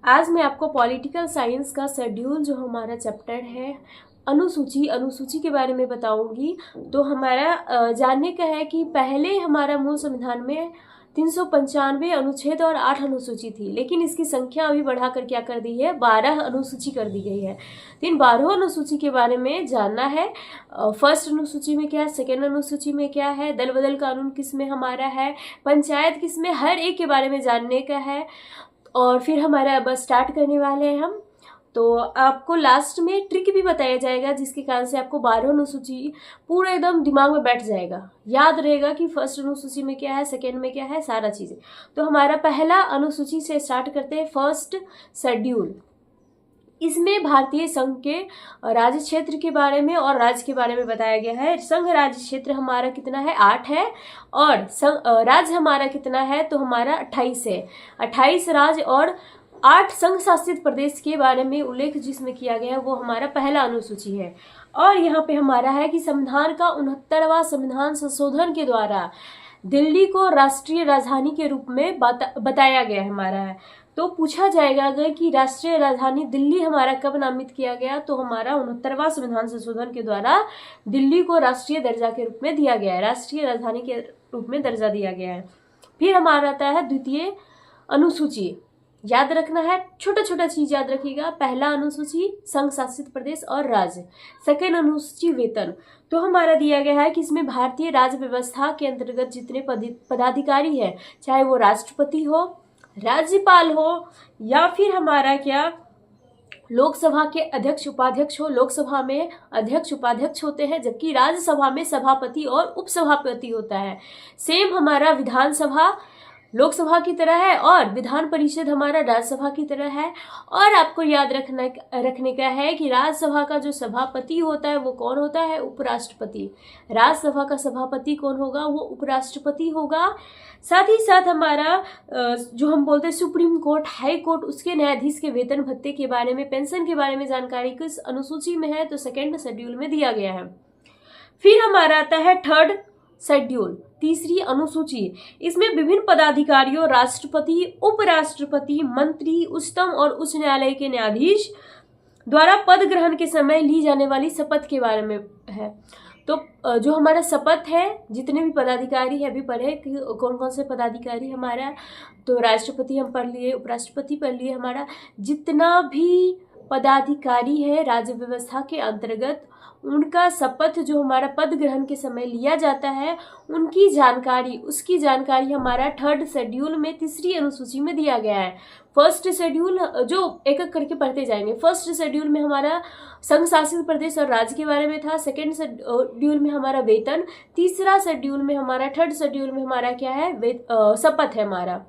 आज मैं आपको पॉलिटिकल साइंस का शेड्यूल जो हमारा चैप्टर है अनुसूची के बारे में बताऊंगी। तो हमारा जानने का है कि पहले हमारा मूल संविधान में 395 अनुच्छेद और 8 अनुसूची थी, लेकिन इसकी संख्या अभी बढ़ाकर क्या कर दी है, 12 अनुसूची कर दी गई है। तो इन 12 अनुसूची के बारे में जानना है। फर्स्ट अनुसूची में क्या है, सेकेंड अनुसूची में क्या है, दल बदल कानून किस में हमारा है, पंचायत किस में, हर एक के बारे में जानने का है। और फिर हमारा बस स्टार्ट करने वाले हैं हम। तो आपको लास्ट में ट्रिक भी बताया जाएगा, जिसके कारण से आपको 12 अनुसूची पूरा एकदम दिमाग में बैठ जाएगा, याद रहेगा कि फर्स्ट अनुसूची में क्या है, सेकेंड में क्या है, सारा चीज़ें। तो हमारा पहला अनुसूची से स्टार्ट करते हैं, फर्स्ट शेड्यूल। इसमें भारतीय संघ के राज्य क्षेत्र के बारे में और राज्य के बारे में बताया गया है। संघ राज्य क्षेत्र हमारा कितना है, 8 है, और राज्य हमारा कितना है, तो हमारा 28 है। 28 राज्य और 8 संघ शासित प्रदेश के बारे में उल्लेख जिसमें किया गया है वो हमारा पहला अनुसूची है। और यहाँ पे हमारा है कि संविधान का 69वां संविधान संशोधन के द्वारा दिल्ली को राष्ट्रीय राजधानी के रूप में बताया गया हमारा है। तो पूछा जाएगा अगर कि राष्ट्रीय राजधानी दिल्ली हमारा कब नामित किया गया, तो हमारा 69वां संविधान संशोधन के द्वारा दिल्ली को राष्ट्रीय दर्जा के रूप में दिया गया है, राष्ट्रीय राजधानी के रूप में दर्जा दिया गया है। फिर हमारा आता है द्वितीय अनुसूची। याद रखना है, छोटा छोटा चीज याद रखिएगा। पहला अनुसूची संघ शासित प्रदेश और राज्य, सेकेंड अनुसूची वेतन। तो हमारा दिया गया है कि इसमें भारतीय राज्य व्यवस्था के अंतर्गत जितने पदाधिकारी हैं, चाहे वो राष्ट्रपति हो, राज्यपाल हो, या फिर हमारा क्या लोकसभा के अध्यक्ष उपाध्यक्ष हो। लोकसभा में अध्यक्ष उपाध्यक्ष होते हैं, जबकि राज्यसभा में सभापति और उपसभापति होता है। सेम हमारा विधानसभा लोकसभा की तरह है और विधान परिषद हमारा राज्यसभा की तरह है। और आपको याद रखने का है कि राज्यसभा का जो सभापति होता है वो कौन होता है, उपराष्ट्रपति। राज्यसभा का सभापति कौन होगा, वो उपराष्ट्रपति होगा। साथ ही साथ हमारा जो हम बोलते हैं सुप्रीम कोर्ट, हाई कोर्ट, उसके न्यायाधीश के वेतन भत्ते के बारे में, पेंशन के बारे में जानकारी किस अनुसूची में है, तो सेकेंड शेड्यूल में दिया गया है। फिर हमारा आता है थर्ड शेड्यूल, तीसरी अनुसूची। इसमें विभिन्न पदाधिकारियों, राष्ट्रपति, उपराष्ट्रपति, मंत्री, उच्चतम और उच्च न्यायालय के न्यायाधीश द्वारा पद ग्रहण के समय ली जाने वाली शपथ के बारे में है। तो जो हमारा शपथ है, जितने भी पदाधिकारी है, अभी पढ़े कि कौन कौन से पदाधिकारी हमारा, तो राष्ट्रपति हम पढ़ लिए, उपराष्ट्रपति पढ़ लिए। हमारा जितना भी पदाधिकारी है राज्य व्यवस्था के अंतर्गत, उनका शपथ जो हमारा पद ग्रहण के समय लिया जाता है, उनकी जानकारी, उसकी जानकारी हमारा थर्ड शेड्यूल में तीसरी अनुसूची में दिया गया है। फर्स्ट शेड्यूल जो एक एक करके पढ़ते जाएंगे। फर्स्ट शेड्यूल में हमारा संघ शासित प्रदेश और राज्य के बारे में था। सेकेंड शेड्यूल में हमारा वेतन, तीसरा शेड्यूल में हमारा, थर्ड शेड्यूल में हमारा क्या है, शपथ है हमारा।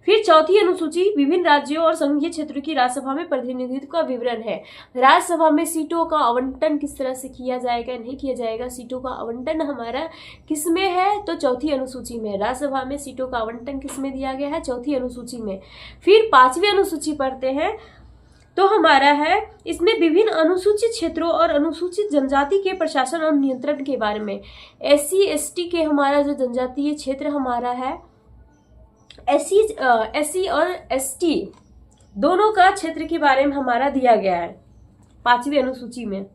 फिर चौथी अनुसूची विभिन्न राज्यों और संघीय क्षेत्रों की राज्यसभा में प्रतिनिधित्व का विवरण है। राज्यसभा में सीटों का आवंटन किस तरह से किया जाएगा, नहीं किया जाएगा, सीटों का आवंटन हमारा किस में है, तो चौथी अनुसूची में। राज्यसभा में सीटों का आवंटन किस में दिया गया है, चौथी अनुसूची में। फिर पांचवी अनुसूची पढ़ते हैं, तो हमारा है इसमें विभिन्न अनुसूचित क्षेत्रों और अनुसूचित जनजाति के प्रशासन और नियंत्रण के बारे में। SC ST के हमारा जो जनजातीय क्षेत्र हमारा है, SC और ST दोनों का क्षेत्र के बारे में हमारा दिया गया है पांचवी अनुसूची में।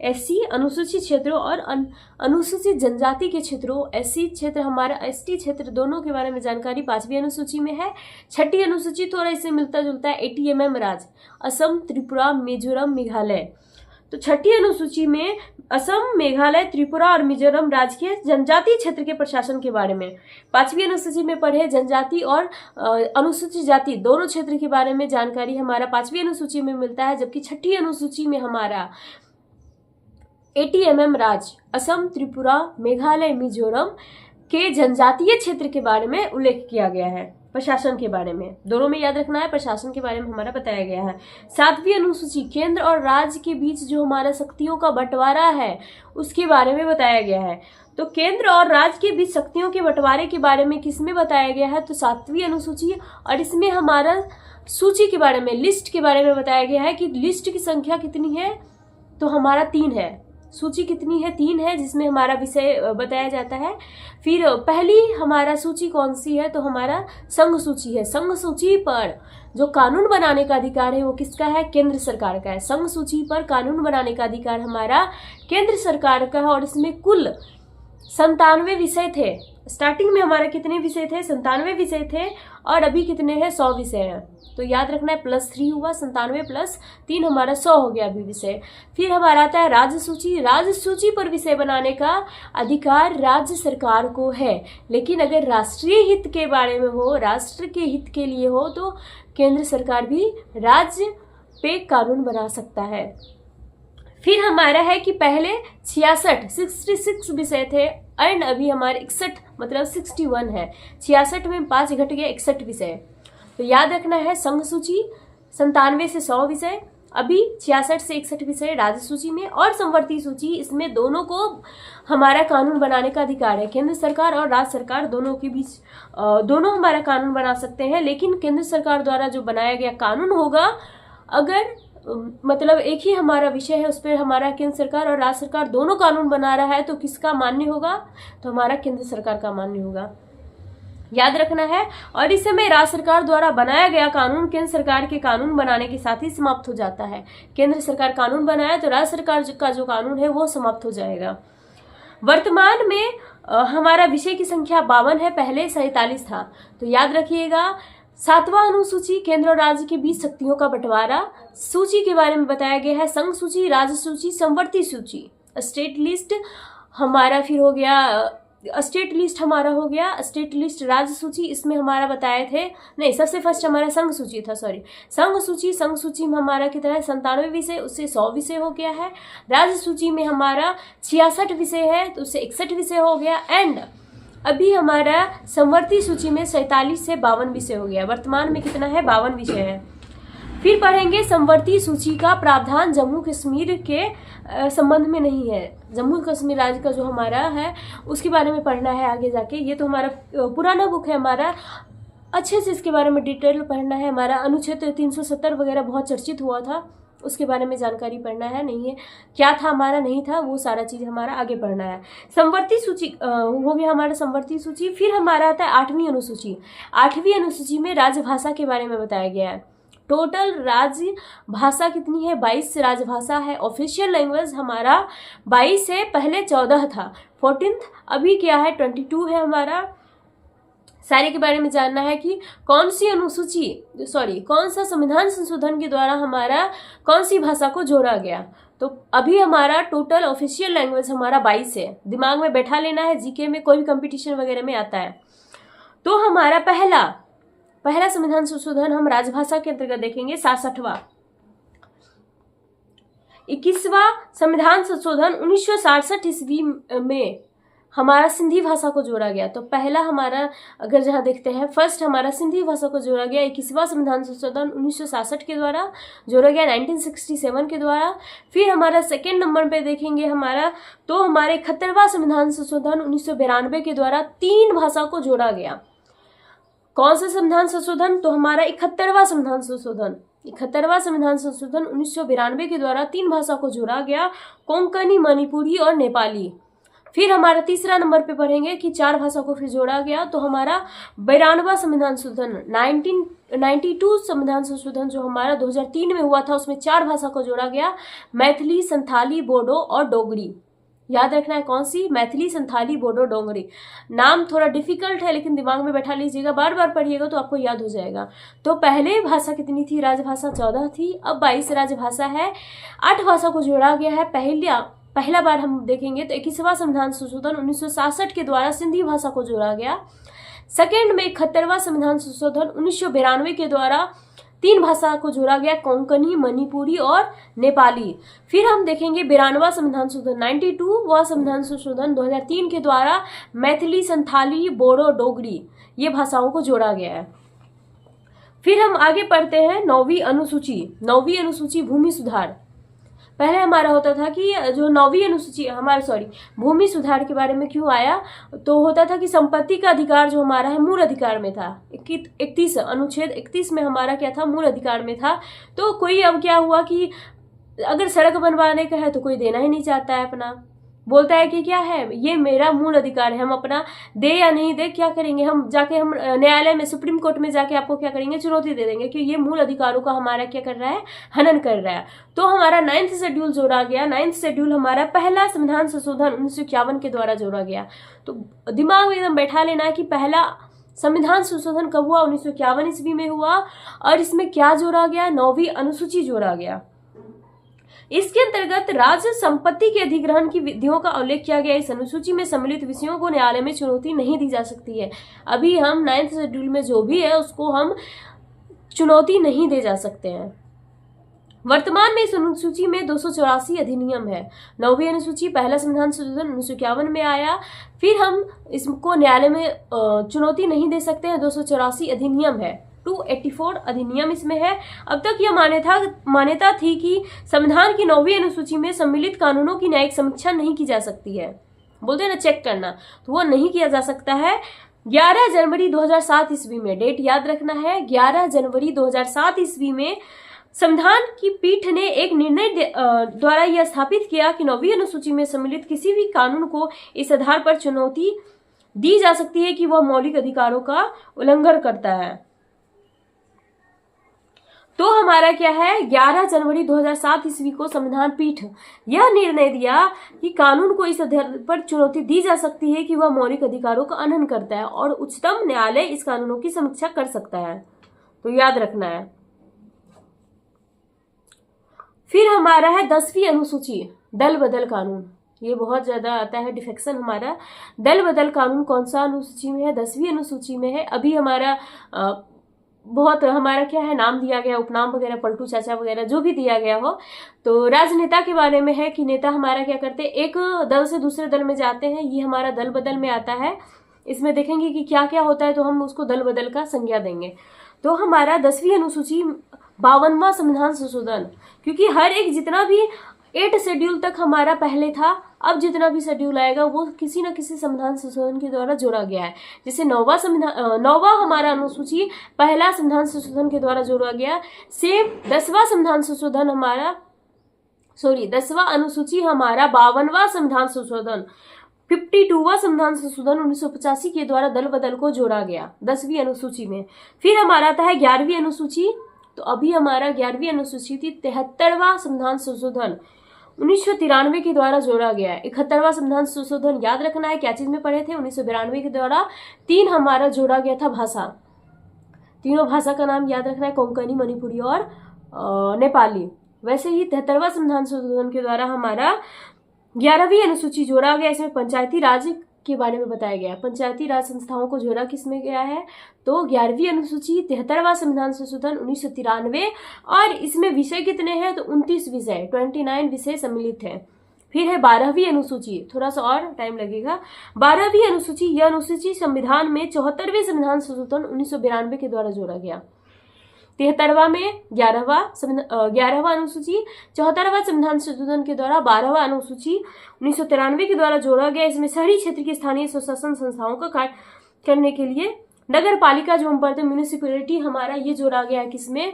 SC अनुसूचित क्षेत्रों और अनुसूचित जनजाति के क्षेत्रों, SC क्षेत्र हमारा, ST क्षेत्र, दोनों के बारे में जानकारी पांचवी अनुसूची में है। छठी अनुसूची थोड़ा इससे मिलता जुलता है, ATMM राज्य, असम, त्रिपुरा, मिजोरम, मेघालय। तो छठी अनुसूची में असम, मेघालय, त्रिपुरा और मिजोरम राज्य के जनजातीय क्षेत्र के प्रशासन के बारे में। पांचवी अनुसूची में पढ़े जनजाति और अनुसूचित जाति दोनों क्षेत्र के बारे में जानकारी हमारा पांचवी अनुसूची में मिलता है, जबकि छठी अनुसूची में हमारा ATMM राज्य, असम, त्रिपुरा, मेघालय, मिजोरम के जनजातीय क्षेत्र के बारे में उल्लेख किया गया है। प्रशासन के बारे में दोनों में याद रखना है, प्रशासन के बारे में हमारा बताया गया है। सातवीं अनुसूची केंद्र और राज्य के बीच जो हमारा शक्तियों का बंटवारा है, उसके बारे में बताया गया है। तो केंद्र और राज्य के बीच शक्तियों के बंटवारे के बारे में किसमें बताया गया है, तो सातवीं अनुसूची। और इसमें हमारा सूची के बारे में, लिस्ट के बारे में बताया गया है कि लिस्ट की संख्या कितनी है, तो हमारा 3 है। सूची कितनी है? 3 है, जिसमें हमारा विषय बताया जाता है। फिर पहली हमारा सूची कौन सी है? तो हमारा संघ सूची है। संघ सूची पर जो कानून बनाने का अधिकार है वो किसका है? केंद्र सरकार का है। संघ सूची पर कानून बनाने का अधिकार हमारा केंद्र सरकार का है और इसमें कुल 97 विषय थे। स्टार्टिंग में हमारा कितने विषय थे? 97 विषय थे और अभी कितने हैं? 100 विषय हैं। तो याद रखना है, +3 हुआ, 97 + 3 हमारा 100 हो गया अभी विषय। फिर हमारा आता है राज्य सूची। राज्य सूची पर विषय बनाने का अधिकार राज्य सरकार को है, लेकिन अगर राष्ट्रीय हित के बारे में हो, राष्ट्र के हित के लिए हो, तो केंद्र सरकार भी राज्य पे कानून बना सकता है। फिर हमारा है कि पहले 66 विषय थे एंड अभी हमारे 61 मतलब 61 है। 66 में 5 घट गया, 61 विषय। तो याद रखना है, संघ सूची 97 से 100 विषय, अभी 66 से 61 विषय राज्य सूची में, और संवर्ती सूची, इसमें दोनों को हमारा कानून बनाने का अधिकार है। केंद्र सरकार और राज्य सरकार दोनों के बीच दोनों हमारा कानून बना सकते हैं, लेकिन केंद्र सरकार द्वारा जो बनाया गया कानून होगा, अगर मतलब एक ही हमारा विषय है उस पर हमारा केंद्र सरकार और राज्य सरकार दोनों कानून बना रहा है, तो किसका मान्य होगा? तो हमारा केंद्र सरकार का मान्य होगा, याद रखना है। और इस समय राज्य सरकार द्वारा बनाया गया कानून केंद्र सरकार के कानून बनाने के साथ ही समाप्त हो जाता है। केंद्र सरकार कानून बनाया तो राज्य सरकार का जो कानून है वो समाप्त हो जाएगा। वर्तमान में हमारा विषय की संख्या 52 है, पहले 47 था। तो याद रखिएगा, 7वां अनुसूची केंद्र और राज्य के बीच शक्तियों का बंटवारा सूची के बारे में बताया गया है। संघ सूची, राज्य सूची, संवर्ती सूची, स्टेट लिस्ट हमारा, फिर हो गया स्टेट लिस्ट हमारा हो गया, स्टेट लिस्ट, राज्य सूची, इसमें हमारा बताए थे, नहीं सबसे फर्स्ट हमारा संघ सूची था, सॉरी, संघ सूची। संघ सूची में हमारा कितना है? 97 विषय, उससे 100 विषय हो गया है। राज्य सूची में हमारा 66 विषय है, तो उससे 61 विषय हो गया। एंड अभी हमारा संवर्ती सूची में 47 से 52 विषय हो गया। वर्तमान में कितना है? 52 विषय है। फिर पढ़ेंगे संवर्ती सूची का प्रावधान जम्मू कश्मीर के संबंध में नहीं है। जम्मू कश्मीर राज्य का जो हमारा है उसके बारे में पढ़ना है आगे जाके। ये तो हमारा पुराना बुक है हमारा, अच्छे से इसके बारे में डिटेल पढ़ना है। हमारा अनुच्छेद 370 वगैरह बहुत चर्चित हुआ था, उसके बारे में जानकारी पढ़ना है, नहीं है क्या था हमारा, नहीं था, वो सारा चीज़ हमारा आगे पढ़ना है। संवर्ती सूची हो गया हमारा संवर्ती सूची। फिर हमारा आता है 8वीं अनुसूची। 8वीं अनुसूची में राजभाषा के बारे में बताया गया है। टोटल राज्य भाषा कितनी है? 22 राजभाषा है। ऑफिशियल लैंग्वेज हमारा 22 है, पहले 14 था, 14th, अभी क्या है? 22 है हमारा। सारे के बारे में जानना है कि कौन सी अनुसूची, सॉरी, कौन सा संविधान संशोधन के द्वारा हमारा कौन सी भाषा को जोड़ा गया। तो अभी हमारा टोटल ऑफिशियल लैंग्वेज हमारा 22 है, दिमाग में बैठा लेना है, जीके में कोई भी कंपटीशन वगैरह में आता है। तो हमारा पहला संविधान संशोधन हम राजभाषा के अंतर्गत देखेंगे, 66वां। 21वां संविधान संशोधन 1967 ईस्वी में हमारा सिंधी भाषा को जोड़ा गया। तो पहला हमारा अगर जहाँ देखते हैं, फर्स्ट हमारा सिंधी भाषा को जोड़ा गया 21वां संविधान संशोधन 1967 के द्वारा जोड़ा गया, 1967 के द्वारा। फिर हमारा सेकेंड नंबर पे देखेंगे हमारा, तो हमारे 71वां संविधान संशोधन 1992 के द्वारा 3 भाषा को जोड़ा गया। कौन सा संविधान संशोधन? तो हमारा 71वां संविधान संशोधन। 71वां संविधान संशोधन 1992 के द्वारा 3 भाषा को जोड़ा गया, कोंकणी, मणिपुरी और नेपाली। फिर हमारा तीसरा नंबर पे पढ़ेंगे कि 4 भाषा को फिर जोड़ा गया। तो हमारा 92वां संविधान संशोधन 1992 संविधान संशोधन जो हमारा 2003 में हुआ था, उसमें 4 भाषा को जोड़ा गया, मैथिली, संथाली, बोडो और डोगरी। याद रखना है कौन सी? मैथिली, संथाली, बोडो, डोगरी। नाम थोड़ा डिफिकल्ट है लेकिन दिमाग में बैठा लीजिएगा, बार बार पढ़िएगा तो आपको याद हो जाएगा। तो पहले भाषा कितनी थी? राजभाषा 14 थी, अब 22 राजभाषा है। 8 भाषा को जोड़ा गया है। पहला बार हम देखेंगे तो 21वां संविधान संशोधन 1967 के द्वारा सिंधी भाषा को जोड़ा गया। सेकेंड में 71वां संविधान संशोधन 1992 के द्वारा 3 भाषा को जोड़ा गया, कोंकणी, मणिपुरी और नेपाली। फिर हम देखेंगे 92वां संविधान संशोधन 92वां संविधान संशोधन 2003 के द्वारा मैथिली, संथाली, बोडो, डोगरी ये भाषाओं को जोड़ा गया है। फिर हम आगे पढ़ते हैं 9वीं अनुसूची। 9वीं अनुसूची भूमि सुधार। पहले हमारा होता था कि जो 9वीं अनुसूची हमारा भूमि सुधार के बारे में क्यों आया, तो होता था कि संपत्ति का अधिकार जो हमारा है मूल अधिकार में था। 31 अनुच्छेद 31 में हमारा क्या था? मूल अधिकार में था। तो कोई अब क्या हुआ कि अगर सड़क बनवाने का है तो कोई देना ही नहीं चाहता है अपना, बोलता है कि क्या है ये मेरा मूल अधिकार है, हम अपना दे या नहीं दे क्या करेंगे, हम जाके हम न्यायालय में सुप्रीम कोर्ट में जाके आपको क्या करेंगे, चुनौती दे देंगे कि ये मूल अधिकारों का हमारा क्या कर रहा है, हनन कर रहा है। तो हमारा 9th शेड्यूल जोड़ा गया। 9th शेड्यूल हमारा पहला संविधान संशोधन 1951 के द्वारा जोड़ा गया। तो दिमाग में एकदम बैठा लेना है कि पहला संविधान संशोधन कब हुआ, 1951 ईस्वी में हुआ। और इसमें क्या जोड़ा गया, 9वीं अनुसूची जोड़ा गया। इसके अंतर्गत राज्य संपत्ति के अधिग्रहण की विधियों का उल्लेख किया गया। इस अनुसूची में सम्मिलित विषयों को न्यायालय में चुनौती नहीं दी जा सकती है। अभी हम 9th शेड्यूल में जो भी है उसको हम चुनौती नहीं दे जा सकते हैं। वर्तमान में इस अनुसूची में 284 अधिनियम है। 9वीं अनुसूची पहला संविधान संशोधन 1951 में आया, फिर हम इसको न्यायालय में चुनौती नहीं दे सकते हैं। 284 अधिनियम है, 284 अधिनियम इसमें है। अब तक यह मान्यता थी कि संविधान की 9वीं अनुसूची में सम्मिलित कानूनों की न्यायिक समीक्षा नहीं की जा सकती है, बोलते हैं ना चेक करना, तो वो नहीं किया जा सकता है। 11 जनवरी 2007 ईस्वी में, डेट याद रखना है, 11 जनवरी 2007 ईस्वी में संविधान की पीठ ने एक निर्णय द्वारा यह स्थापित किया कि 9वीं अनुसूची में सम्मिलित किसी भी कानून को इस आधार पर चुनौती दी जा सकती है कि वह मौलिक अधिकारों का उल्लंघन करता है। तो हमारा क्या है, 11 जनवरी 2007 ईस्वी को संविधान पीठ यह निर्णय दिया कि कानून को इस आधार पर चुनौती दी जा सकती है कि वह मौलिक अधिकारों का हनन करता है और उच्चतम न्यायालय इस कानूनों की समीक्षा कर सकता है। तो याद रखना है। फिर हमारा है 10वीं अनुसूची, दल बदल कानून। ये बहुत ज्यादा आता है डिफेक्शन हमारा। दल बदल कानून कौन सा अनुसूची में है, 10वीं अनुसूची में है। अभी हमारा बहुत हमारा क्या है, नाम दिया गया, उपनाम वगैरह, पलटू चाचा वगैरह जो भी दिया गया हो। तो राजनेता के बारे में है कि नेता हमारा क्या करते हैं, एक दल से दूसरे दल में जाते हैं, ये हमारा दल बदल में आता है। इसमें देखेंगे कि क्या क्या होता है, तो हम उसको दल बदल का संज्ञा देंगे। तो हमारा 10वीं अनुसूची 52वां संविधान संशोधन, क्योंकि हर एक जितना भी 8 शेड्यूल तक हमारा पहले था, अब जितना भी शेड्यूल आएगा वो किसी न किसी संविधान संशोधन के द्वारा जोड़ा गया है। जैसे 9वां हमारा अनुसूची पहला संविधान संशोधन के द्वारा जोड़ा गया। सेम 10वां संविधान संशोधन हमारा 10वां अनुसूची हमारा 52वां संविधान संशोधन 52वां संविधान संशोधन 1985 के द्वारा दल बदल को जोड़ा गया 10वीं अनुसूची में। फिर हमारा आता है 11वीं अनुसूची। तो अभी हमारा 11वीं अनुसूची थी 73वां संविधान संशोधन 1993 के द्वारा जोड़ा गया है। 71वां संविधान संशोधन याद रखना है, क्या चीज में पढ़े थे, 1992 के द्वारा 3 हमारा जोड़ा गया था भाषा। तीनों भाषा का नाम याद रखना है, कोंकणी, मणिपुरी और नेपाली। वैसे ही 73वां संविधान संशोधन के द्वारा हमारा 11वीं अनुसूची जोड़ा गया। इसमें पंचायती राज के बारे में बताया गया, पंचायती राज संस्थाओं को जोड़ा किसमें गया है, तो 11वीं अनुसूची 73वां संविधान संशोधन 1993। और इसमें विषय कितने हैं, तो 29 विषय, 29 विषय सम्मिलित हैं। फिर है 12वीं अनुसूची, थोड़ा सा और टाइम लगेगा। 12वीं अनुसूची, यह अनुसूची संविधान में 74वें संविधान संशोधन 1992 के द्वारा जोड़ा गया। 73वां में 11वां अनुसूची, 74वां संविधान संशोधन के द्वारा 12वां अनुसूची 1993 के द्वारा जोड़ा गया। इसमें शहरी क्षेत्र की स्थानीय स्वशासन संस्थाओं का कार्य करने के लिए नगर पालिका जो हम पढ़ते हैं म्यूनिसिपैलिटी, हमारा ये जोड़ा गया है किसमें,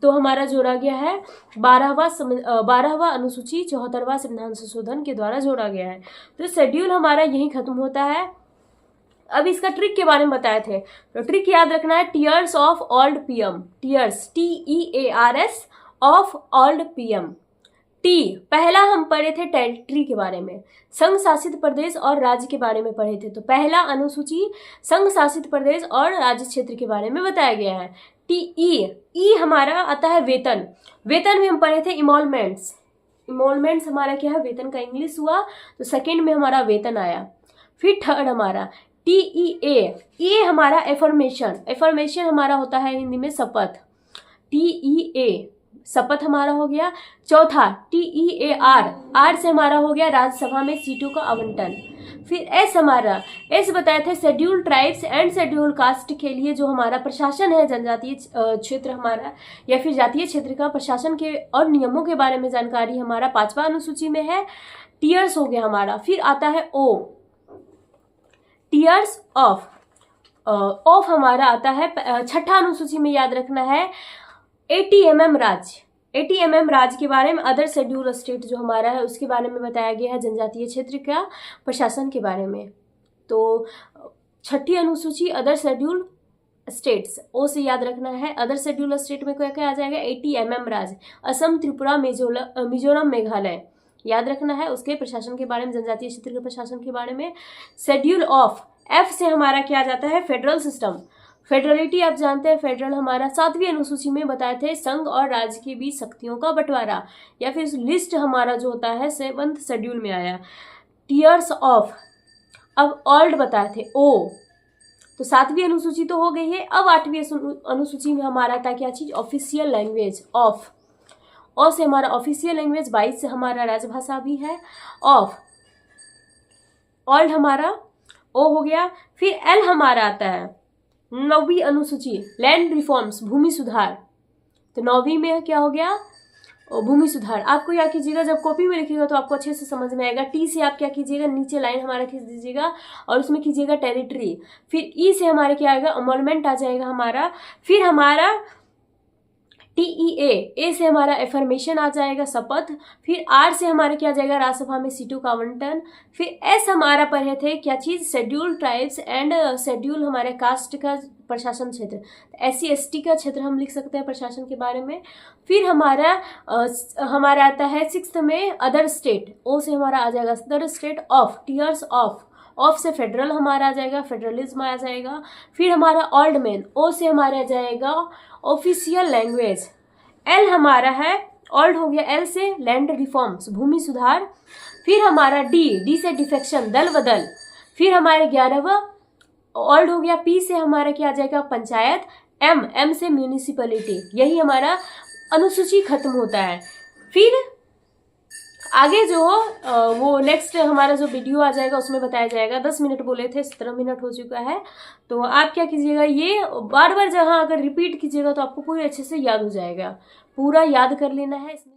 तो हमारा जोड़ा गया है 12वां अनुसूची 74वां संविधान संशोधन के द्वारा जोड़ा गया है। तो शेड्यूल हमारा यही खत्म होता है। अब इसका ट्रिक के बारे में बताए थे, तो ट्रिक याद रखना है, tears of old PM, tears TEARS of old PM. T पहला हम पढ़े थे टेरिटरी के बारे में, संघ शासित प्रदेश और राज्य के बारे में पढ़े थे। तो पहला अनुसूची संघ शासित प्रदेश और राज्य क्षेत्र के बारे में बताया गया है। ई हमारा आता है वेतन, वेतन में हम पढ़े थे इमोलमेंट्स, इमोलमेंट्स हमारा क्या है, वेतन का इंग्लिश हुआ, तो सेकेंड में हमारा वेतन आया। फिर थर्ड हमारा TEA, ये हमारा एफर्मेशन, एफर्मेशन हमारा होता है हिंदी में शपथ, TEA शपथ हमारा हो गया। चौथा TEAR, आर से हमारा हो गया राज्यसभा में सीटों का आवंटन। फिर एस हमारा, एस बताए थे schedule tribes and schedule caste के लिए जो हमारा प्रशासन है, जनजातीय क्षेत्र हमारा या फिर जातीय क्षेत्र का प्रशासन के और नियमों के बारे में जानकारी हमारा 5वां अनुसूची में है। टीयर्स हो गया हमारा। फिर आता है ओ, टीयर्स ऑफ हमारा आता है 6ठा अनुसूची में, याद रखना है ATMM राज्य, ATMM राज्य के बारे में, अदर शेड्यूल स्टेट जो हमारा है उसके बारे में बताया गया है, जनजातीय क्षेत्र का प्रशासन के बारे में। तो 6ठी अनुसूची अदर शेड्यूल स्टेट्स, ओ से याद रखना है। अदर शेड्यूल स्टेट में क्या क्या आ जाएगा, ATMM राज्य, असम, त्रिपुरा, मिजोरम, मेघालय, याद रखना है। उसके प्रशासन के बारे में, जनजातीय क्षेत्र के प्रशासन के बारे में। शेड्यूल ऑफ, F से हमारा क्या आ जाता है, फेडरल सिस्टम, फेडरलिटी आप जानते हैं। फेडरल हमारा 7वीं अनुसूची में बताए थे, संघ और राज्य के बीच शक्तियों का बंटवारा, या फिर लिस्ट हमारा जो होता है 7th शेड्यूल में आया। टीयर्स ऑफ, अब ऑल्ड बताए थे, O, तो 7वीं अनुसूची तो हो गई है। अब 8वीं अनुसूची में हमारा था क्या चीज, ऑफिशियल लैंग्वेज, ऑफ, ओ से हमारा ऑफिशियल लैंग्वेज, 22 से हमारा राजभाषा भी है, ऑफ, ऑल्ड हमारा ओ हो गया। फिर L हमारा आता है 9वीं अनुसूची, लैंड रिफॉर्म्स, भूमि सुधार, तो 9वीं में क्या हो गया, भूमि सुधार। आपको क्या कीजिएगा, जब कॉपी में लिखिएगा तो आपको अच्छे से समझ में आएगा। T से आप क्या कीजिएगा, नीचे लाइन हमारा खींच दीजिएगा और उसमें कीजिएगा टेरिटरी। फिर E से हमारे क्या आएगा, अमोलमेंट आ जाएगा हमारा। फिर हमारा TEA, A से हमारा एफर्मेशन आ जाएगा, शपथ। फिर R से हमारे क्या आ जाएगा, राज्यसभा में सीटों का आवंटन। फिर S हमारा पढ़े थे क्या चीज, शेड्यूल ट्राइब्स एंड शेड्यूल हमारे कास्ट का प्रशासन क्षेत्र, SC ST का क्षेत्र हम लिख सकते हैं प्रशासन के बारे में। फिर हमारा आता है 6th में अदर स्टेट, O से हमारा आ जाएगा other state of, tears of से फेडरल हमारा आ जाएगा, फेडरलिज्म आ जाएगा। फिर हमारा ओल्ड मैन, O से हमारा आ जाएगा ऑफिशियल लैंग्वेज। L हमारा है, ओल्ड हो गया, L से लैंड रिफॉर्म्स, भूमि सुधार। फिर हमारा D से डिफेक्शन, दल बदल। फिर हमारे 11वां ओल्ड हो गया, P से हमारा क्या आ जाएगा, पंचायत। M से म्यूनिसिपैलिटी। यही हमारा अनुसूची खत्म होता है। फिर आगे जो हो वो नेक्स्ट हमारा जो वीडियो आ जाएगा उसमें बताया जाएगा। 10 मिनट बोले थे, 17 मिनट हो चुका है। तो आप क्या कीजिएगा, ये बार बार जहाँ अगर रिपीट कीजिएगा तो आपको पूरे अच्छे से याद हो जाएगा, पूरा याद कर लेना है इसमें।